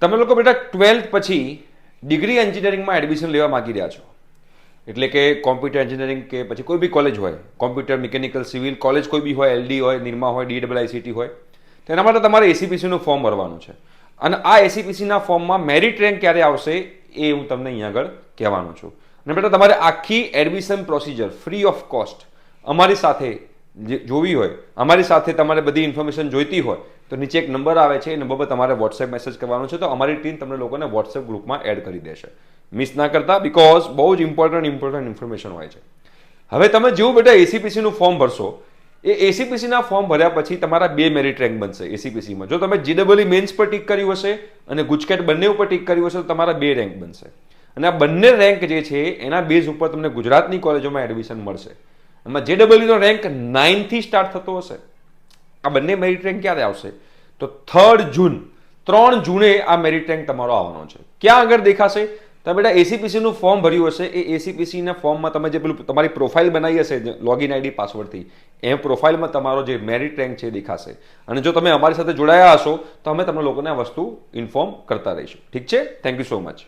તમે લોકો બેટા 12th પછી ડિગ્રી એન્જિનિયરિંગમાં એડમિશન લેવા માંગી રહ્યા છો, એટલે કે કોમ્પ્યુટર એન્જિનિયરિંગ કે પછી કોઈ બી કોલેજ હોય, કોમ્પ્યુટર મિકેનિકલ સિવિલ કોલેજ કોઈ બી હોય, એલડી હોય, નિરમા હોય, DIICT હોય, તો એના માટે તમારે એસીપીસીનું ફોર્મ ભરવાનું છે. અને આ એસીપીસીના ફોર્મમાં મેરિટ રેન્ક ક્યારે આવશે એ હું તમને અહીંયા આગળ કહેવાનો છું. અને બેટા તમારે આખી admission procedure free of cost અમારી સાથે જોવી હોય, અમારી સાથે તમારે બધી ઇન્ફોર્મેશન જોઈતી હોય તો નીચે એક નંબર આવે છે, એ નંબર પર તમારે વોટ્સએપ મેસેજ કરવાનો છે, તો અમારી ટીમ તમને લોકોને વોટ્સએપ ગ્રુપમાં એડ કરી દેશે. મિસ ના કરતા, બિકોઝ બહુ જ ઇમ્પોર્ટન્ટ ઇન્ફોર્મેશન હોય છે. હવે તમે જેવું બેટા એસીપીસીનું ફોર્મ ભરશો, એ એસીપીસીના ફોર્મ ભર્યા પછી તમારા 2 મેરિટ રેન્ક બનશે એસીપીસીમાં. જો તમે GEE મેન્સ પર ટીક કર્યું હશે અને ગુજકેટ બંને ઉપર ટીક કર્યું હશે તો તમારા 2 રેન્ક બનશે. અને આ બંને રેન્ક જે છે એના બેઝ ઉપર તમને ગુજરાતની કોલેજોમાં એડમિશન મળશે. એમાં JEE નો રેન્ક 9 થી સ્ટાર્ટ થતો હશે. આ બંને મેરિટ રેન્ક ક્યારે આવશે? તો 3 જૂને આ મેરિટ રેન્ક તમારો આવવાનો છે. ક્યાં આગળ દેખાશે? તમે બેટા એસીપીસીનું ફોર્મ ભર્યું હશે, એ એસીપીસીના ફોર્મમાં તમે જે પેલું તમારી પ્રોફાઇલ બનાવી હશે લોગિન આઈડી પાસવર્ડથી, એ પ્રોફાઇલમાં તમારો જે મેરિટ રેન્ક છે દેખાશે. અને જો તમે અમારી સાથે જોડાયા હશો તો અમે તમને લોકોને આ વસ્તુ ઇન્ફોર્મ કરતા રહીશું. ઠીક છે? Thank you so much.